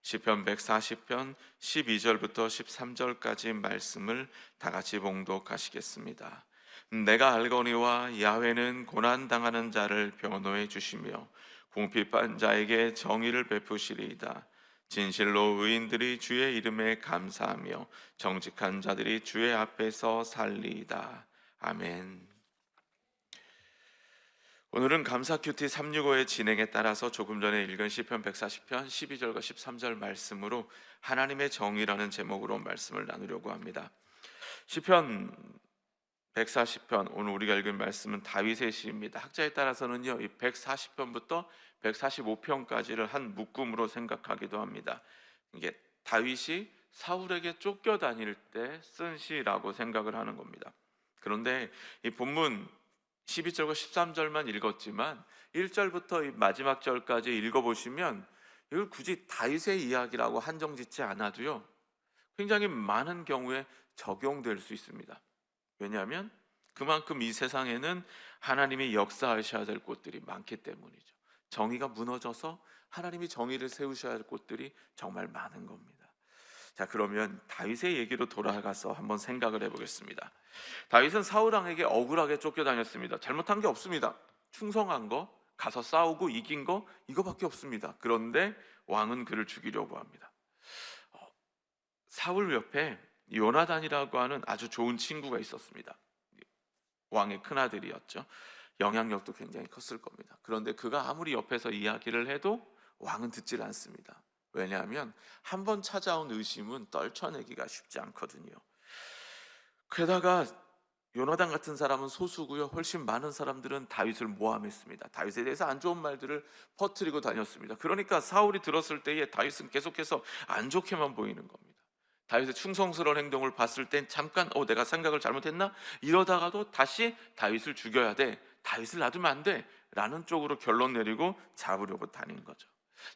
시편 140편 12절부터 13절까지 말씀을 다 같이 봉독하시겠습니다. 내가 알거니와 야훼는 고난 당하는 자를 변호해 주시며 궁핍한 자에게 정의를 베푸시리이다. 진실로 의인들이 주의 이름에 감사하며 정직한 자들이 주의 앞에서 살리이다. 아멘. 오늘은 감사 큐티 365의 진행에 따라서 조금 전에 읽은 시편 140편 12절과 13절 말씀으로 하나님의 정의라는 제목으로 말씀을 나누려고 합니다. 시편 140편, 오늘 우리가 읽은 말씀은 다윗의 시입니다. 학자에 따라서는요, 이 140편부터 145편까지를 한 묶음으로 생각하기도 합니다. 이게 다윗이 사울에게 쫓겨다닐 때 쓴 시라고 생각을 하는 겁니다. 그런데 이 본문 12절과 13절만 읽었지만 1절부터 이 마지막 절까지 읽어보시면 이걸 굳이 다윗의 이야기라고 한정짓지 않아도요, 굉장히 많은 경우에 적용될 수 있습니다. 왜냐하면 그만큼 이 세상에는 하나님이 역사하셔야 될 곳들이 많기 때문이죠. 정의가 무너져서 하나님이 정의를 세우셔야 할 곳들이 정말 많은 겁니다. 자, 그러면 다윗의 얘기로 돌아가서 한번 생각을 해보겠습니다. 다윗은 사울 왕에게 억울하게 쫓겨다녔습니다. 잘못한 게 없습니다. 충성한 거, 가서 싸우고 이긴 거, 이거밖에 없습니다. 그런데 왕은 그를 죽이려고 합니다. 사울 옆에 요나단이라고 하는 아주 좋은 친구가 있었습니다. 왕의 큰아들이었죠. 영향력도 굉장히 컸을 겁니다. 그런데 그가 아무리 옆에서 이야기를 해도 왕은 듣질 않습니다. 왜냐하면 한 번 찾아온 의심은 떨쳐내기가 쉽지 않거든요. 게다가 요나단 같은 사람은 소수고요, 훨씬 많은 사람들은 다윗을 모함했습니다. 다윗에 대해서 안 좋은 말들을 퍼뜨리고 다녔습니다. 그러니까 사울이 들었을 때에 다윗은 계속해서 안 좋게만 보이는 겁니다. 다윗의 충성스러운 행동을 봤을 땐 잠깐 내가 생각을 잘못했나? 이러다가도 다시 다윗을 죽여야 돼, 다윗을 놔두면 안 돼 라는 쪽으로 결론 내리고 잡으려고 다닌 거죠.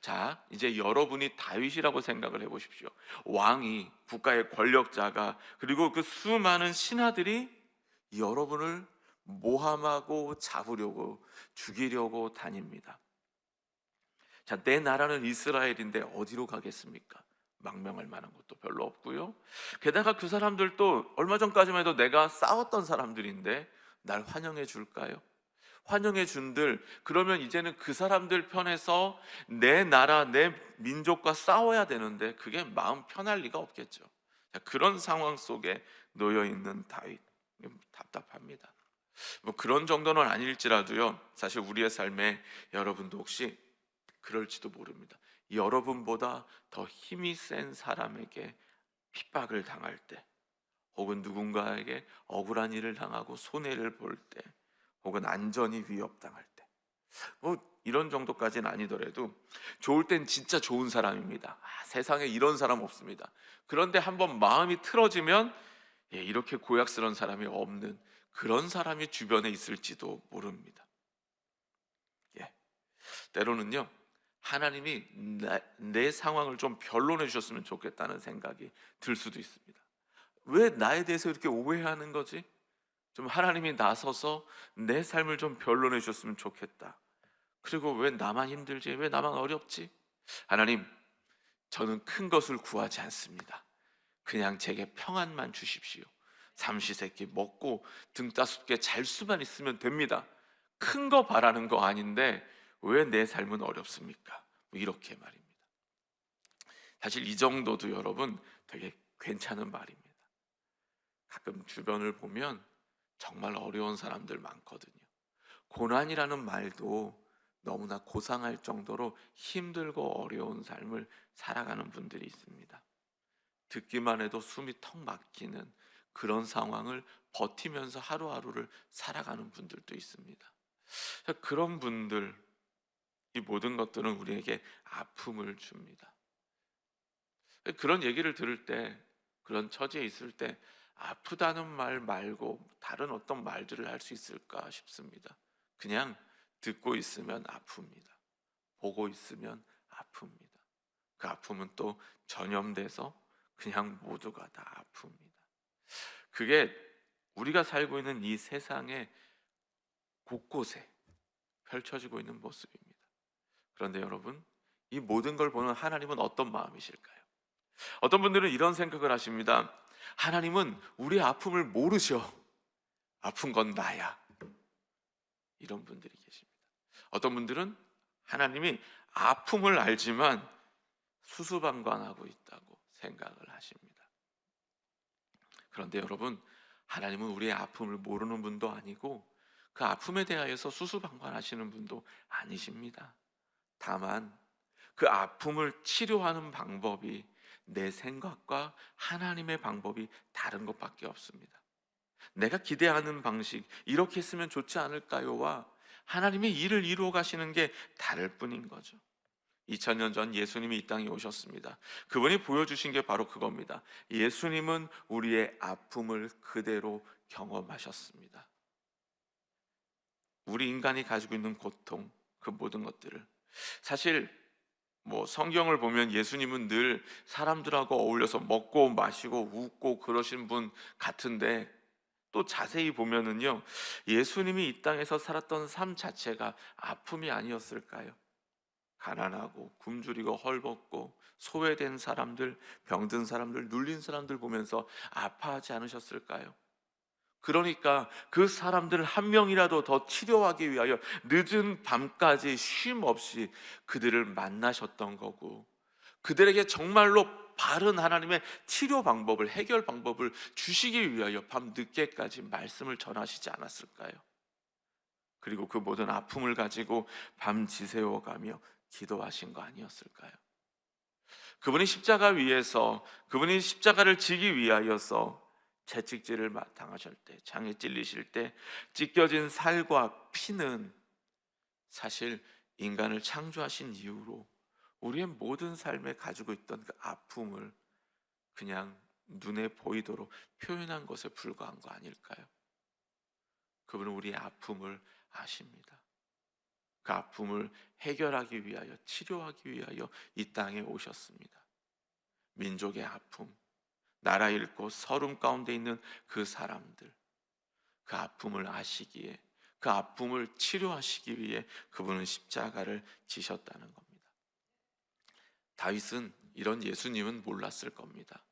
자, 이제 여러분이 다윗이라고 생각을 해보십시오. 왕이, 국가의 권력자가, 그리고 그 수많은 신하들이 여러분을 모함하고 잡으려고, 죽이려고 다닙니다. 자, 내 나라는 이스라엘인데 어디로 가겠습니까? 망명할 만한 것도 별로 없고요. 게다가 그 사람들도 얼마 전까지만 해도 내가 싸웠던 사람들인데 날 환영해 줄까요? 환영해 준들, 그러면 이제는 그 사람들 편에서 내 나라, 내 민족과 싸워야 되는데 그게 마음 편할 리가 없겠죠. 자, 그런 상황 속에 놓여 있는 다윗, 답답합니다. 뭐 그런 정도는 아닐지라도요, 사실 우리의 삶에 여러분도 혹시 그럴지도 모릅니다. 여러분보다 더 힘이 센 사람에게 핍박을 당할 때, 혹은 누군가에게 억울한 일을 당하고 손해를 볼 때, 혹은 안전이 위협당할 때, 뭐 이런 정도까지는 아니더라도 좋을 땐 진짜 좋은 사람입니다. 세상에 이런 사람 없습니다. 그런데 한번 마음이 틀어지면 이렇게 고약스러운 사람이 없는 그런 사람이 주변에 있을지도 모릅니다. 때로는요, 하나님이 내 상황을 좀 변론해 주셨으면 좋겠다는 생각이 들 수도 있습니다. 왜 나에 대해서 이렇게 오해하는 거지? 좀 하나님이 나서서 내 삶을 좀 변론해 주셨으면 좋겠다. 그리고 왜 나만 힘들지? 왜 나만 어렵지? 하나님, 저는 큰 것을 구하지 않습니다. 그냥 제게 평안만 주십시오. 삼시세끼 먹고 등 따숩게 잘 수만 있으면 됩니다. 큰 거 바라는 거 아닌데 왜 내 삶은 어렵습니까? 이렇게 말입니다. 사실 이 정도도 여러분 되게 괜찮은 말입니다. 가끔 주변을 보면 정말 어려운 사람들 많거든요. 고난이라는 말도 너무나 고상할 정도로 힘들고 어려운 삶을 살아가는 분들이 있습니다. 듣기만 해도 숨이 턱 막히는 그런 상황을 버티면서 하루하루를 살아가는 분들도 있습니다. 그런 분들, 이 모든 것들은 우리에게 아픔을 줍니다. 그런 얘기를 들을 때, 그런 처지에 있을 때 아프다는 말 말고 다른 어떤 말들을 할 수 있을까 싶습니다. 그냥 듣고 있으면 아픕니다. 보고 있으면 아픕니다. 그 아픔은 또 전염돼서 그냥 모두가 다 아픕니다. 그게 우리가 살고 있는 이 세상의 곳곳에 펼쳐지고 있는 모습입니다. 그런데 여러분, 이 모든 걸 보는 하나님은 어떤 마음이실까요? 어떤 분들은 이런 생각을 하십니다. 하나님은 우리의 아픔을 모르셔. 아픈 건 나야. 이런 분들이 계십니다. 어떤 분들은 하나님이 아픔을 알지만 수수방관하고 있다고 생각을 하십니다. 그런데 여러분, 하나님은 우리의 아픔을 모르는 분도 아니고 그 아픔에 대하여서 수수방관하시는 분도 아니십니다. 다만 그 아픔을 치료하는 방법이 내 생각과 하나님의 방법이 다른 것밖에 없습니다. 내가 기대하는 방식, 이렇게 했으면 좋지 않을까요와 하나님의 일을 이루어 가시는 게 다를 뿐인 거죠. 2000년 전 예수님이 이 땅에 오셨습니다. 그분이 보여주신 게 바로 그겁니다. 예수님은 우리의 아픔을 그대로 경험하셨습니다. 우리 인간이 가지고 있는 고통, 그 모든 것들을, 사실 성경을 보면 예수님은 늘 사람들하고 어울려서 먹고 마시고 웃고 그러신 분 같은데, 또 자세히 보면은요, 예수님이 이 땅에서 살았던 삶 자체가 아픔이 아니었을까요? 가난하고 굶주리고 헐벗고 소외된 사람들, 병든 사람들, 눌린 사람들 보면서 아파하지 않으셨을까요? 그러니까 그 사람들 한 명이라도 더 치료하기 위하여 늦은 밤까지 쉼 없이 그들을 만나셨던 거고, 그들에게 정말로 바른 하나님의 치료 방법을, 해결 방법을 주시기 위하여 밤 늦게까지 말씀을 전하시지 않았을까요? 그리고 그 모든 아픔을 가지고 밤 지새워가며 기도하신 거 아니었을까요? 그분이 십자가를 지기 위하여서 채찍질을 당하실 때, 장에 찔리실 때 찢겨진 살과 피는 사실 인간을 창조하신 이후로 우리의 모든 삶에 가지고 있던 그 아픔을 그냥 눈에 보이도록 표현한 것에 불과한 거 아닐까요? 그분은 우리의 아픔을 아십니다. 그 아픔을 해결하기 위하여, 치료하기 위하여 이 땅에 오셨습니다. 민족의 아픔, 나라 잃고 서름 가운데 있는 그 사람들, 그 아픔을 아시기에, 그 아픔을 치료하시기 위해 그분은 십자가를 지셨다는 겁니다. 다윗은 이런 예수님은 몰랐을 겁니다.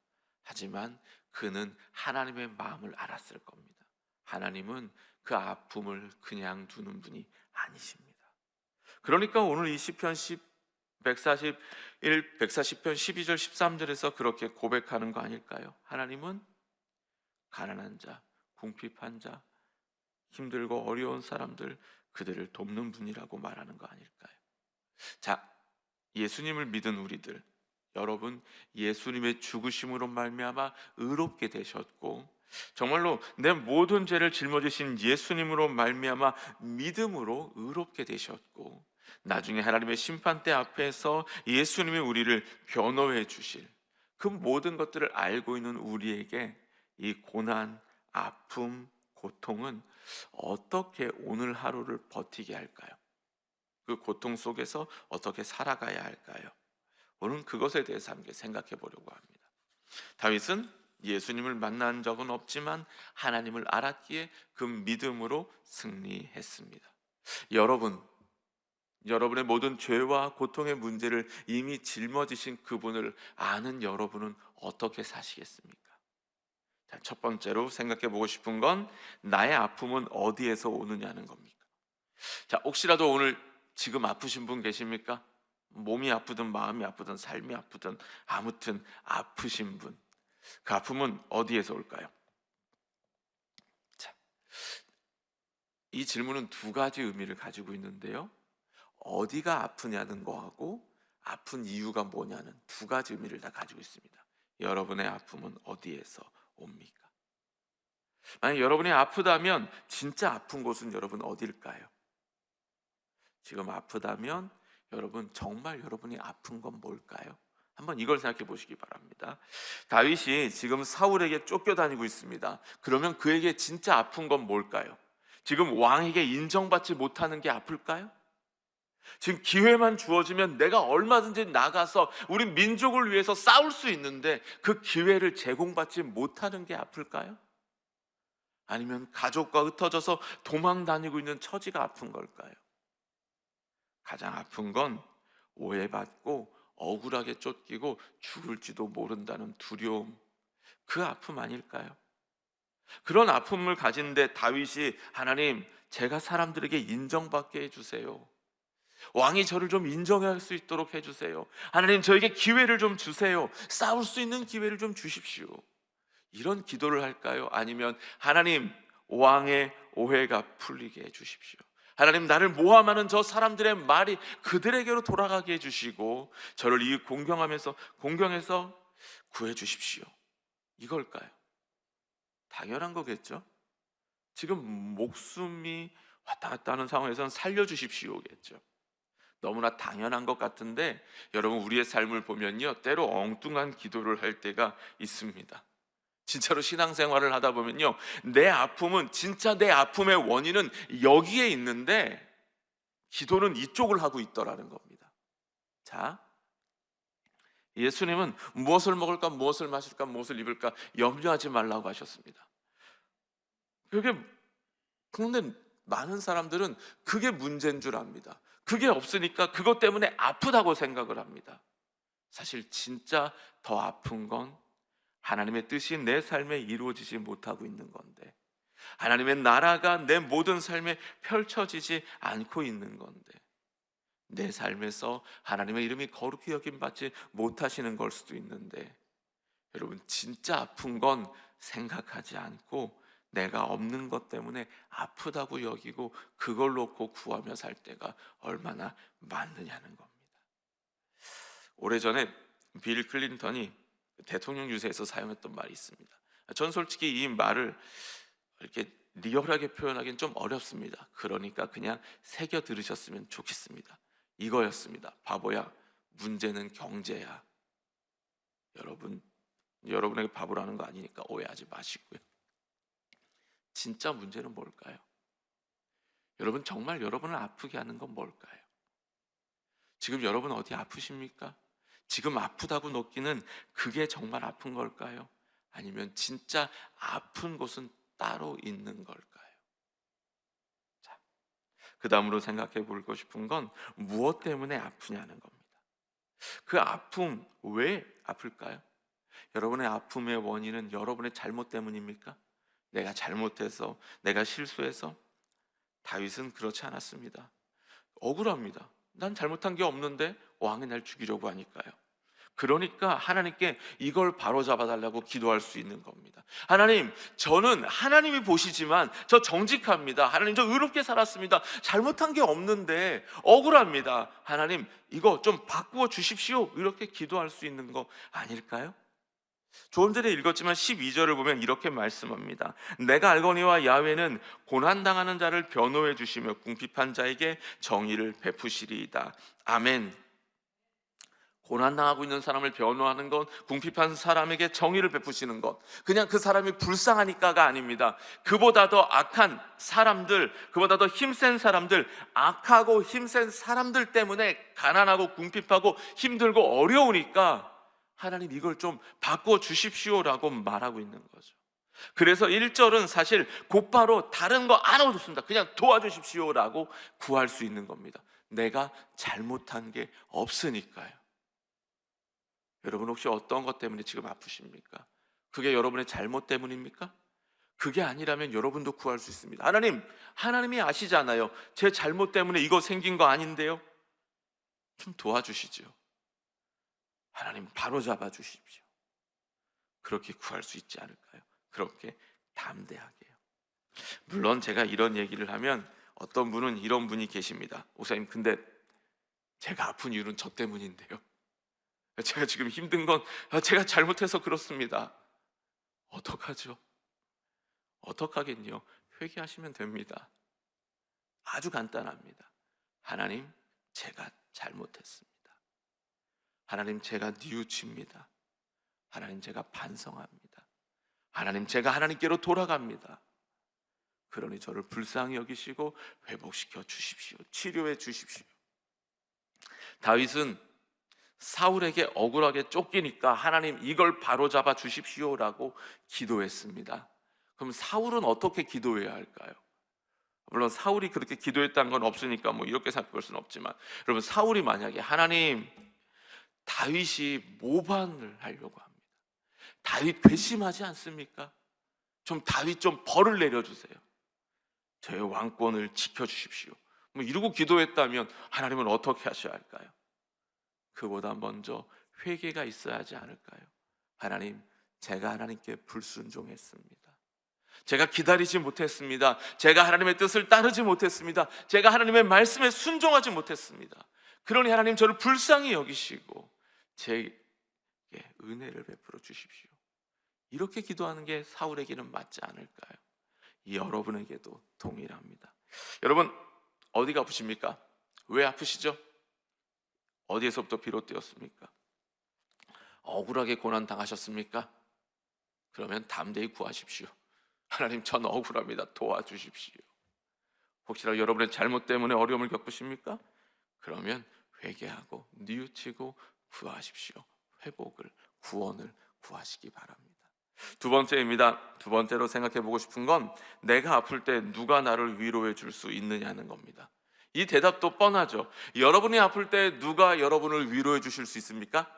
하지만 그는 하나님의 마음을 알았을 겁니다. 하나님은 그 아픔을 그냥 두는 분이 아니십니다. 그러니까 오늘 이 시편 140편 12절 13절에서 그렇게 고백하는 거 아닐까요? 하나님은 가난한 자, 궁핍한 자, 힘들고 어려운 사람들, 그들을 돕는 분이라고 말하는 거 아닐까요? 자, 예수님을 믿은 우리들, 여러분, 예수님의 죽으심으로 말미암아 의롭게 되셨고, 정말로 내 모든 죄를 짊어지신 예수님으로 말미암아 믿음으로 의롭게 되셨고, 나중에 하나님의 심판대 앞에서 예수님이 우리를 변호해 주실 그 모든 것들을 알고 있는 우리에게 이 고난, 아픔, 고통은 어떻게 오늘 하루를 버티게 할까요? 그 고통 속에서 어떻게 살아가야 할까요? 오늘 그것에 대해서 함께 생각해 보려고 합니다. 다윗은 예수님을 만난 적은 없지만 하나님을 알았기에 그 믿음으로 승리했습니다. 여러분의 모든 죄와 고통의 문제를 이미 짊어지신 그분을 아는 여러분은 어떻게 사시겠습니까? 자, 첫 번째로 생각해 보고 싶은 건 나의 아픔은 어디에서 오느냐는 겁니다. 자, 혹시라도 오늘 지금 아프신 분 계십니까? 몸이 아프든 마음이 아프든 삶이 아프든 아무튼 아프신 분, 그 아픔은 어디에서 올까요? 자, 이 질문은 두 가지 의미를 가지고 있는데요, 어디가 아프냐는 거하고 아픈 이유가 뭐냐는 두 가지 의미를 다 가지고 있습니다. 여러분의 아픔은 어디에서 옵니까? 만약 여러분이 아프다면 진짜 아픈 곳은 여러분 어딜까요? 지금 아프다면 여러분, 정말 여러분이 아픈 건 뭘까요? 한번 이걸 생각해 보시기 바랍니다. 다윗이 지금 사울에게 쫓겨다니고 있습니다. 그러면 그에게 진짜 아픈 건 뭘까요? 지금 왕에게 인정받지 못하는 게 아플까요? 지금 기회만 주어지면 내가 얼마든지 나가서 우리 민족을 위해서 싸울 수 있는데 그 기회를 제공받지 못하는 게 아플까요? 아니면 가족과 흩어져서 도망 다니고 있는 처지가 아픈 걸까요? 가장 아픈 건 오해받고 억울하게 쫓기고 죽을지도 모른다는 두려움, 그 아픔 아닐까요? 그런 아픔을 가진데 다윗이 하나님, 제가 사람들에게 인정받게 해주세요. 왕이 저를 좀 인정할 수 있도록 해주세요. 하나님, 저에게 기회를 좀 주세요. 싸울 수 있는 기회를 좀 주십시오. 이런 기도를 할까요? 아니면 하나님, 왕의 오해가 풀리게 해주십시오. 하나님, 나를 모함하는 저 사람들의 말이 그들에게로 돌아가게 해주시고 저를 이 공경에서 구해주십시오. 이걸까요? 당연한 거겠죠? 지금 목숨이 왔다 갔다 하는 상황에서는 살려주십시오겠죠. 너무나 당연한 것 같은데 여러분, 우리의 삶을 보면요, 때로 엉뚱한 기도를 할 때가 있습니다. 진짜로 신앙생활을 하다 보면요, 내 아픔은, 진짜 내 아픔의 원인은 여기에 있는데 기도는 이쪽을 하고 있더라는 겁니다. 자, 예수님은 무엇을 먹을까, 무엇을 마실까, 무엇을 입을까 염려하지 말라고 하셨습니다. 그런데 많은 사람들은 그게 문제인 줄 압니다. 그게 없으니까 그것 때문에 아프다고 생각을 합니다. 사실 진짜 더 아픈 건 하나님의 뜻이 내 삶에 이루어지지 못하고 있는 건데, 하나님의 나라가 내 모든 삶에 펼쳐지지 않고 있는 건데, 내 삶에서 하나님의 이름이 거룩히 여김받지 못하시는 걸 수도 있는데, 여러분, 진짜 아픈 건 생각하지 않고 내가 없는 것 때문에 아프다고 여기고 그걸 놓고 구하며 살 때가 얼마나 많느냐는 겁니다. 오래전에 빌 클린턴이 대통령 유세에서 사용했던 말이 있습니다. 전 솔직히 이 말을 이렇게 리얼하게 표현하기는 좀 어렵습니다. 그러니까 그냥 새겨 들으셨으면 좋겠습니다. 이거였습니다. 바보야, 문제는 경제야. 여러분에게 바보라는 거 아니니까 오해하지 마시고요. 진짜 문제는 뭘까요? 여러분, 정말 여러분을 아프게 하는 건 뭘까요? 지금 여러분 어디 아프십니까? 지금 아프다고 느끼는 그게 정말 아픈 걸까요? 아니면 진짜 아픈 곳은 따로 있는 걸까요? 자, 그 다음으로 생각해 보고 싶은 건 무엇 때문에 아프냐는 겁니다. 그 아픔, 왜 아플까요? 여러분의 아픔의 원인은 여러분의 잘못 때문입니까? 내가 잘못해서, 내가 실수해서? 다윗은 그렇지 않았습니다. 억울합니다. 난 잘못한 게 없는데 왕이 날 죽이려고 하니까요. 그러니까 하나님께 이걸 바로잡아 달라고 기도할 수 있는 겁니다. 하나님, 저는 하나님이 보시지만 저 정직합니다. 하나님, 저 의롭게 살았습니다. 잘못한 게 없는데 억울합니다. 하나님, 이거 좀 바꾸어 주십시오. 이렇게 기도할 수 있는 거 아닐까요? 조금 전에 읽었지만 12절을 보면 이렇게 말씀합니다. 내가 알거니와 야훼는 고난당하는 자를 변호해 주시며 궁핍한 자에게 정의를 베푸시리이다. 아멘. 고난당하고 있는 사람을 변호하는 것, 궁핍한 사람에게 정의를 베푸시는 것, 그냥 그 사람이 불쌍하니까가 아닙니다. 그보다 더 악한 사람들, 그보다 더 힘센 사람들, 악하고 힘센 사람들 때문에 가난하고 궁핍하고 힘들고 어려우니까 하나님, 이걸 좀 바꿔 주십시오라고 말하고 있는 거죠. 그래서 1절은 사실 곧바로 다른 거 안 얻었습니다. 그냥 도와주십시오라고 구할 수 있는 겁니다. 내가 잘못한 게 없으니까요. 여러분, 혹시 어떤 것 때문에 지금 아프십니까? 그게 여러분의 잘못 때문입니까? 그게 아니라면 여러분도 구할 수 있습니다. 하나님이 아시잖아요. 제 잘못 때문에 이거 생긴 거 아닌데요? 좀 도와주시죠. 하나님, 바로 잡아 주십시오. 그렇게 구할 수 있지 않을까요? 그렇게 담대하게요. 물론 제가 이런 얘기를 하면 어떤 분은 이런 분이 계십니다. 목사님, 근데 제가 아픈 이유는 저 때문인데요. 제가 지금 힘든 건 제가 잘못해서 그렇습니다. 어떡하죠? 어떡하겠뇨? 회개하시면 됩니다. 아주 간단합니다. 하나님, 제가 잘못했습니다. 하나님, 제가 뉘우칩니다. 하나님, 제가 반성합니다. 하나님, 제가 하나님께로 돌아갑니다. 그러니 저를 불쌍히 여기시고 회복시켜 주십시오. 치료해 주십시오. 다윗은 사울에게 억울하게 쫓기니까 하나님, 이걸 바로잡아 주십시오라고 기도했습니다. 그럼 사울은 어떻게 기도해야 할까요? 물론 사울이 그렇게 기도했다는 건 없으니까 뭐 이렇게 생각할 수는 없지만, 여러분 사울이 만약에 하나님, 다윗이 모반을 하려고 합니다. 다윗 괘씸하지 않습니까? 좀 다윗 좀 벌을 내려주세요. 저의 왕권을 지켜주십시오. 뭐 이러고 기도했다면 하나님은 어떻게 하셔야 할까요? 그보다 먼저 회개가 있어야 하지 않을까요? 하나님, 제가 하나님께 불순종했습니다. 제가 기다리지 못했습니다. 제가 하나님의 뜻을 따르지 못했습니다. 제가 하나님의 말씀에 순종하지 못했습니다. 그러니 하나님 저를 불쌍히 여기시고 제게 은혜를 베풀어 주십시오. 이렇게 기도하는 게 사울에게는 맞지 않을까요? 여러분에게도 동일합니다. 여러분, 어디가 아프십니까? 왜 아프시죠? 어디에서부터 비롯되었습니까? 억울하게 고난 당하셨습니까? 그러면 담대히 구하십시오. 하나님, 전 억울합니다. 도와주십시오. 혹시나 여러분의 잘못 때문에 어려움을 겪으십니까? 그러면 회개하고 뉘우치고 구하십시오. 회복을, 구원을 구하시기 바랍니다. 두 번째입니다. 두 번째로 생각해 보고 싶은 건 내가 아플 때 누가 나를 위로해 줄 수 있느냐는 겁니다. 이 대답도 뻔하죠. 여러분이 아플 때 누가 여러분을 위로해 주실 수 있습니까?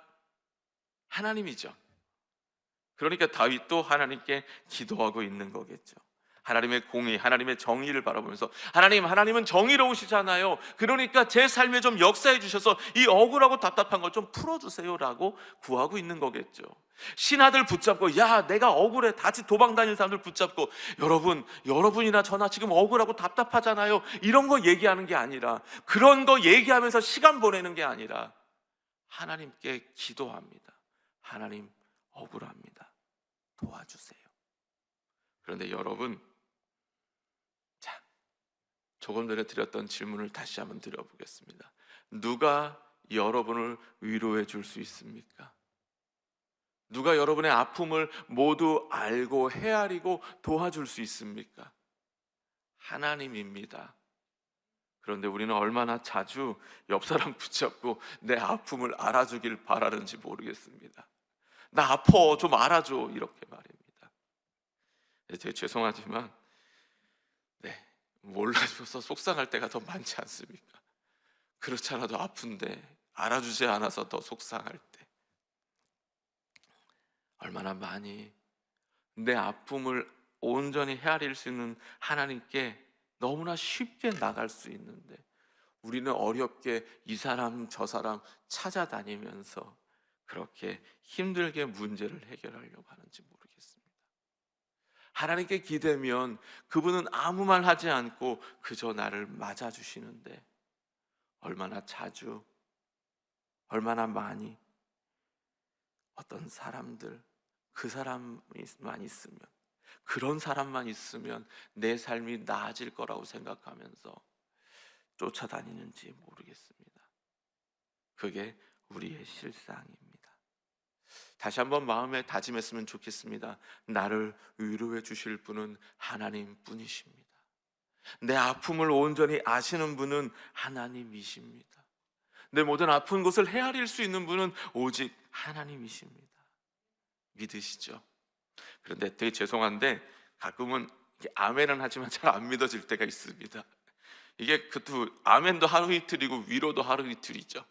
하나님이죠. 그러니까 다윗도 하나님께 기도하고 있는 거겠죠. 하나님의 공의, 하나님의 정의를 바라보면서 하나님은 정의로우시잖아요. 그러니까 제 삶에 좀 역사해 주셔서 이 억울하고 답답한 걸 좀 풀어주세요라고 구하고 있는 거겠죠. 신하들 붙잡고, 야, 내가 억울해, 같이 도망 다니는 사람들 붙잡고, 여러분이나 저나 지금 억울하고 답답하잖아요, 이런 거 얘기하는 게 아니라, 그런 거 얘기하면서 시간 보내는 게 아니라 하나님께 기도합니다. 하나님, 억울합니다. 도와주세요. 그런데 여러분, 자, 조금 전에 드렸던 질문을 다시 한번 드려보겠습니다. 누가 여러분을 위로해 줄 수 있습니까? 누가 여러분의 아픔을 모두 알고 헤아리고 도와줄 수 있습니까? 하나님입니다. 그런데 우리는 얼마나 자주 옆 사람 붙잡고 내 아픔을 알아주길 바라는지 모르겠습니다. 나 아파, 좀 알아줘, 이렇게 말입니다. 되게 죄송하지만 몰라줘서 속상할 때가 더 많지 않습니까? 그렇지 않아도 아픈데 알아주지 않아서 더 속상할 때, 얼마나 많이 내 아픔을 온전히 헤아릴 수 있는 하나님께 너무나 쉽게 나갈 수 있는데, 우리는 어렵게 이 사람 저 사람 찾아다니면서 그렇게 힘들게 문제를 해결하려고 하는지 모르겠습니다. 하나님께 기대면 그분은 아무 말 하지 않고 그저 나를 맞아주시는데, 얼마나 자주, 얼마나 많이 어떤 사람들, 그 사람만 있으면, 그런 사람만 있으면 내 삶이 나아질 거라고 생각하면서 쫓아다니는지 모르겠습니다. 그게 우리의 실상입니다. 다시 한번 마음에 다짐했으면 좋겠습니다. 나를 위로해 주실 분은 하나님 뿐이십니다. 내 아픔을 온전히 아시는 분은 하나님이십니다. 내 모든 아픈 곳을 헤아릴 수 있는 분은 오직 하나님이십니다. 믿으시죠? 그런데 되게 죄송한데 가끔은 아멘은 하지만 잘 안 믿어질 때가 있습니다. 이게 그것도 아멘도 하루 이틀이고 위로도 하루 이틀이죠.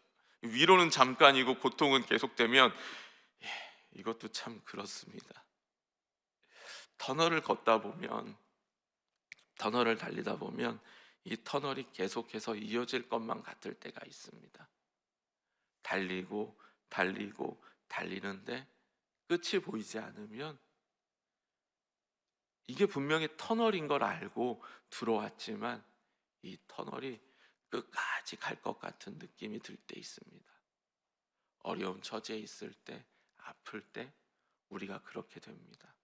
위로는 잠깐이고 고통은 계속되면, 이것도 참 그렇습니다. 터널을 걷다 보면, 터널을 달리다 보면 이 터널이 계속해서 이어질 것만 같을 때가 있습니다. 달리고 달리고 달리는데 끝이 보이지 않으면, 이게 분명히 터널인 걸 알고 들어왔지만 이 터널이 끝까지 갈 것 같은 느낌이 들 때 있습니다. 어려운 처지에 있을 때, 아플 때 우리가 그렇게 됩니다.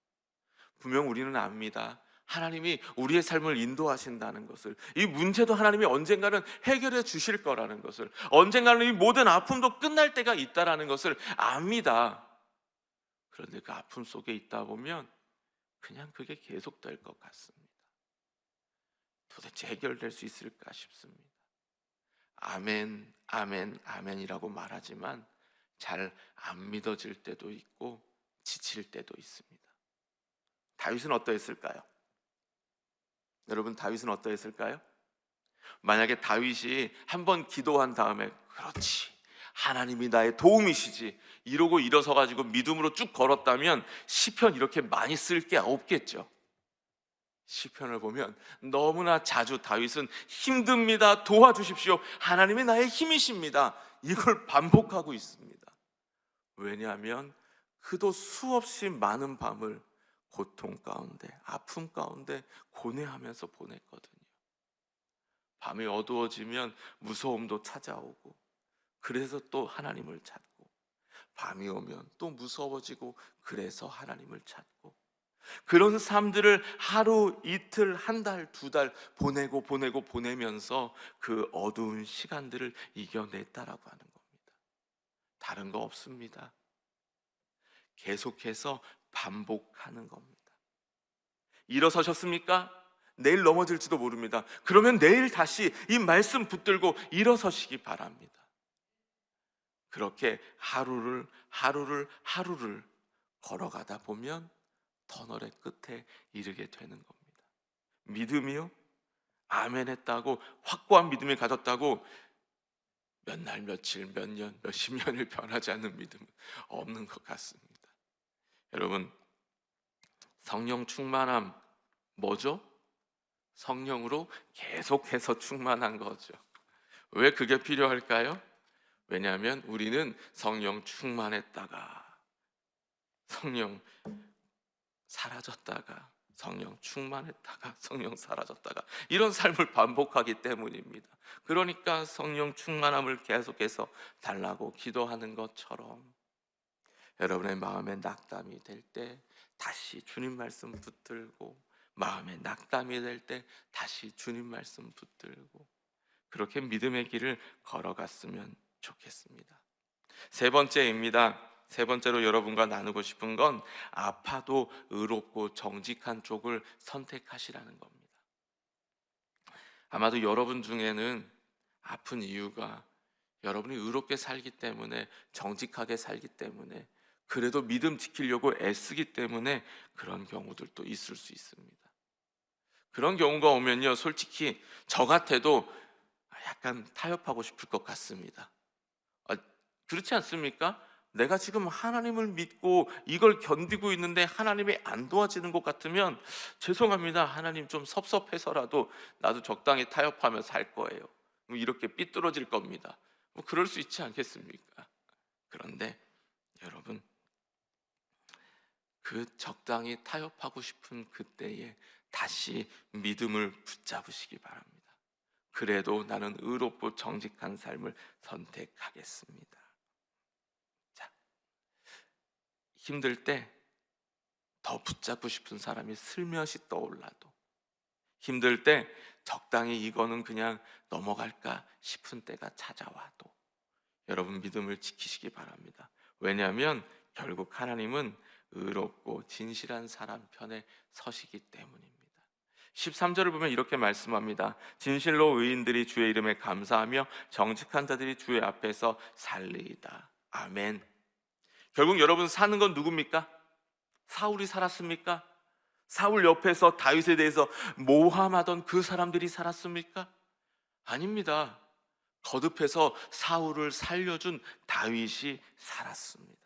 분명 우리는 압니다. 하나님이 우리의 삶을 인도하신다는 것을, 이 문제도 하나님이 언젠가는 해결해 주실 거라는 것을, 언젠가는 이 모든 아픔도 끝날 때가 있다라는 것을 압니다. 그런데 그 아픔 속에 있다 보면 그냥 그게 계속될 것 같습니다. 도대체 해결될 수 있을까 싶습니다. 아멘, 아멘, 아멘이라고 말하지만 잘 안 믿어질 때도 있고 지칠 때도 있습니다. 다윗은 어떠했을까요? 여러분, 다윗은 어떠했을까요? 만약에 다윗이 한번 기도한 다음에 그렇지, 하나님이 나의 도움이시지 이러고 일어서 가지고 믿음으로 쭉 걸었다면 시편 이렇게 많이 쓸 게 없겠죠. 시편을 보면 너무나 자주 다윗은 힘듭니다, 도와주십시오, 하나님이 나의 힘이십니다, 이걸 반복하고 있습니다. 왜냐하면 그도 수없이 많은 밤을 고통 가운데, 아픔 가운데 고뇌하면서 보냈거든요. 밤이 어두워지면 무서움도 찾아오고, 그래서 또 하나님을 찾고, 밤이 오면 또 무서워지고, 그래서 하나님을 찾고, 그런 삶들을 하루, 이틀, 한 달, 두 달 보내면서 그 어두운 시간들을 이겨냈다라고 하는 겁니다. 다른 거 없습니다. 계속해서 반복하는 겁니다. 일어서셨습니까? 내일 넘어질지도 모릅니다. 그러면 내일 다시 이 말씀 붙들고 일어서시기 바랍니다. 그렇게 하루를 걸어가다 보면 터널의 끝에 이르게 되는 겁니다. 믿음이요? 아멘 했다고, 확고한 믿음을 가졌다고 몇 날, 며칠, 몇 년, 몇십 년을 변하지 않는 믿음은 없는 것 같습니다. 여러분, 성령 충만함 뭐죠? 성령으로 계속해서 충만한 거죠. 왜 그게 필요할까요? 왜냐하면 우리는 성령 충만했다가 성령 사라졌다가 성령 충만했다가 성령 사라졌다가 이런 삶을 반복하기 때문입니다. 그러니까 성령 충만함을 계속해서 달라고 기도하는 것처럼 여러분의 마음에 낙담이 될 때 다시 주님 말씀 붙들고, 마음에 낙담이 될 때 다시 주님 말씀 붙들고, 그렇게 믿음의 길을 걸어갔으면 좋겠습니다. 세 번째입니다. 세 번째로 여러분과 나누고 싶은 건 아파도 의롭고 정직한 쪽을 선택하시라는 겁니다. 아마도 여러분 중에는 아픈 이유가 여러분이 의롭게 살기 때문에, 정직하게 살기 때문에, 그래도 믿음 지키려고 애쓰기 때문에 그런 경우들도 있을 수 있습니다. 그런 경우가 오면요, 솔직히 저 같아도 약간 타협하고 싶을 것 같습니다. 그렇지 않습니까? 내가 지금 하나님을 믿고 이걸 견디고 있는데 하나님이 안 도와지는 것 같으면 죄송합니다, 하나님 좀 섭섭해서라도 나도 적당히 타협하며 살 거예요. 이렇게 삐뚤어질 겁니다. 그럴 수 있지 않겠습니까? 그런데 여러분, 그 적당히 타협하고 싶은 그때에 다시 믿음을 붙잡으시기 바랍니다. 그래도 나는 의롭고 정직한 삶을 선택하겠습니다. 자, 힘들 때 더 붙잡고 싶은 사람이 슬며시 떠올라도, 힘들 때 적당히 이거는 그냥 넘어갈까 싶은 때가 찾아와도 여러분 믿음을 지키시기 바랍니다. 왜냐하면 결국 하나님은 의롭고 진실한 사람 편에 서시기 때문입니다. 13절을 보면 이렇게 말씀합니다. 진실로 의인들이 주의 이름에 감사하며 정직한 자들이 주의 앞에서 살리이다. 아멘. 결국 여러분 사는 건 누굽니까? 사울이 살았습니까? 사울 옆에서 다윗에 대해서 모함하던 그 사람들이 살았습니까? 아닙니다. 거듭해서 사울을 살려준 다윗이 살았습니다.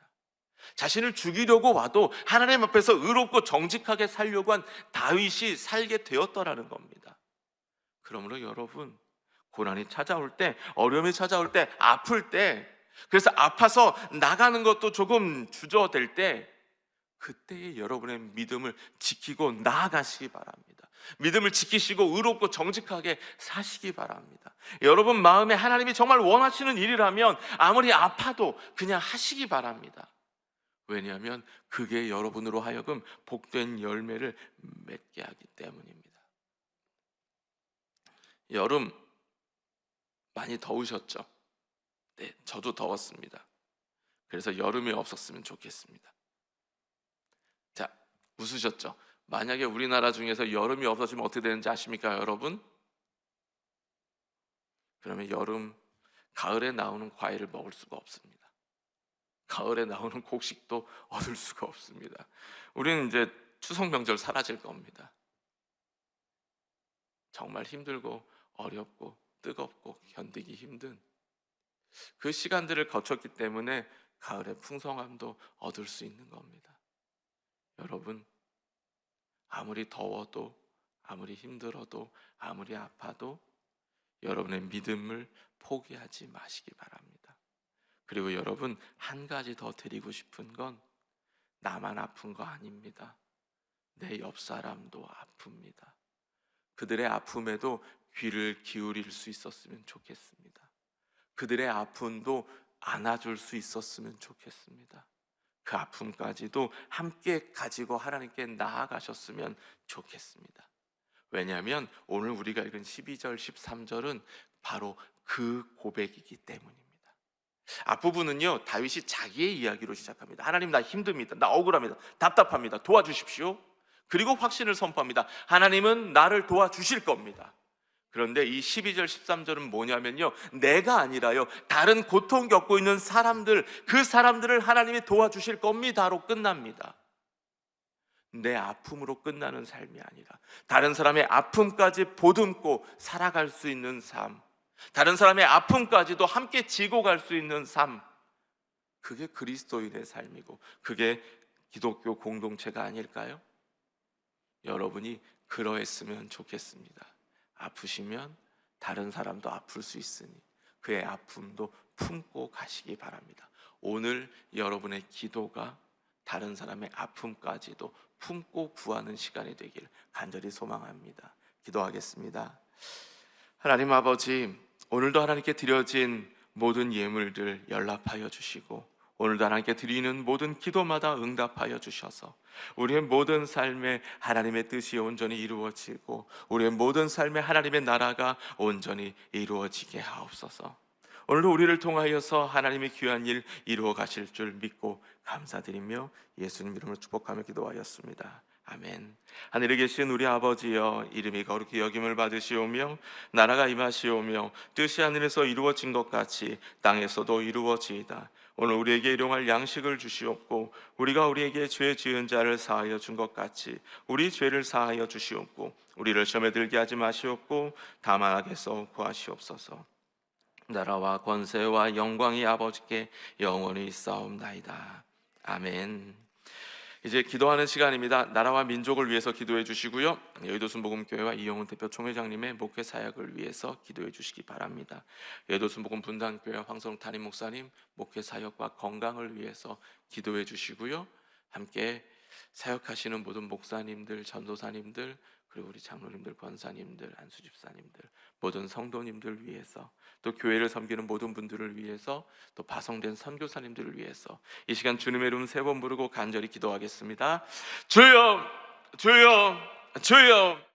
자신을 죽이려고 와도 하나님 앞에서 의롭고 정직하게 살려고 한 다윗이 살게 되었더라는 겁니다. 그러므로 여러분, 고난이 찾아올 때, 어려움이 찾아올 때, 아플 때, 그래서 아파서 나가는 것도 조금 주저될 때, 그때에 여러분의 믿음을 지키고 나아가시기 바랍니다. 믿음을 지키시고 의롭고 정직하게 사시기 바랍니다. 여러분 마음에 하나님이 정말 원하시는 일이라면 아무리 아파도 그냥 하시기 바랍니다. 왜냐하면 그게 여러분으로 하여금 복된 열매를 맺게 하기 때문입니다. 여름 많이 더우셨죠? 네, 저도 더웠습니다. 그래서 여름이 없었으면 좋겠습니다. 자, 웃으셨죠? 만약에 우리나라 중에서 여름이 없어지면 어떻게 되는지 아십니까, 여러분? 그러면 가을에 나오는 과일을 먹을 수가 없습니다. 가을에 나오는 곡식도 얻을 수가 없습니다. 우리는 이제 추석 명절 사라질 겁니다. 정말 힘들고 어렵고 뜨겁고 견디기 힘든 그 시간들을 거쳤기 때문에 가을의 풍성함도 얻을 수 있는 겁니다. 여러분, 아무리 더워도, 아무리 힘들어도, 아무리 아파도 여러분의 믿음을 포기하지 마시기 바랍니다. 그리고 여러분, 한 가지 더 드리고 싶은 건 나만 아픈 거 아닙니다. 내 옆 사람도 아픕니다. 그들의 아픔에도 귀를 기울일 수 있었으면 좋겠습니다. 그들의 아픔도 안아줄 수 있었으면 좋겠습니다. 그 아픔까지도 함께 가지고 하나님께 나아가셨으면 좋겠습니다. 왜냐하면 오늘 우리가 읽은 12절, 13절은 바로 그 고백이기 때문입니다. 앞부분은요, 다윗이 자기의 이야기로 시작합니다. 하나님, 나 힘듭니다. 나 억울합니다. 답답합니다. 도와주십시오. 그리고 확신을 선포합니다. 하나님은 나를 도와주실 겁니다. 그런데 이 12절 13절은 뭐냐면요, 내가 아니라요, 다른 고통 겪고 있는 사람들, 그 사람들을 하나님이 도와주실 겁니다로 끝납니다. 내 아픔으로 끝나는 삶이 아니라 다른 사람의 아픔까지 보듬고 살아갈 수 있는 삶, 다른 사람의 아픔까지도 함께 지고 갈 수 있는 삶, 그게 그리스도인의 삶이고 그게 기독교 공동체가 아닐까요? 여러분이 그러했으면 좋겠습니다. 아프시면 다른 사람도 아플 수 있으니 그의 아픔도 품고 가시기 바랍니다. 오늘 여러분의 기도가 다른 사람의 아픔까지도 품고 구하는 시간이 되길 간절히 소망합니다. 기도하겠습니다. 하나님 아버지, 오늘도 하나님께 드려진 모든 예물들 연락하여 주시고 오늘도 하나님께 드리는 모든 기도마다 응답하여 주셔서 우리의 모든 삶에 하나님의 뜻이 온전히 이루어지고 우리의 모든 삶에 하나님의 나라가 온전히 이루어지게 하옵소서. 오늘도 우리를 통하여서 하나님의 귀한 일 이루어 가실 줄 믿고 감사드리며 예수님 이름으로 축복하며 기도하였습니다. 아멘. 하늘에 계신 우리 아버지여, 이름이 거룩히 여김을 받으시오며 나라가 임하시오며 뜻이 하늘에서 이루어진 것 같이 땅에서도 이루어지이다. 오늘 우리에게 일용할 양식을 주시옵고 우리가 우리에게 죄 지은 자를 사하여 준 것 같이 우리 죄를 사하여 주시옵고 우리를 시험에 들게 하지 마시옵고 다만 악에서 구하시옵소서. 나라와 권세와 영광이 아버지께 영원히 있사옵나이다. 아멘. 이제 기도하는 시간입니다. 나라와 민족을 위해서 기도해 주시고요, 여의도 순복음교회와 이용훈 대표 총회장님의 목회 사역을 위해서 기도해 주시기 바랍니다. 여의도 순복음 분당교회 황성욱 담임 목사님 목회 사역과 건강을 위해서 기도해 주시고요, 함께 사역하시는 모든 목사님들, 전도사님들, 그리고 우리 장로님들, 권사님들, 안수집사님들, 모든 성도님들 위해서, 또 교회를 섬기는 모든 분들을 위해서, 또 파송된 선교사님들을 위해서 이 시간 주님의 이름 3번 부르고 간절히 기도하겠습니다. 주여, 주여, 주여.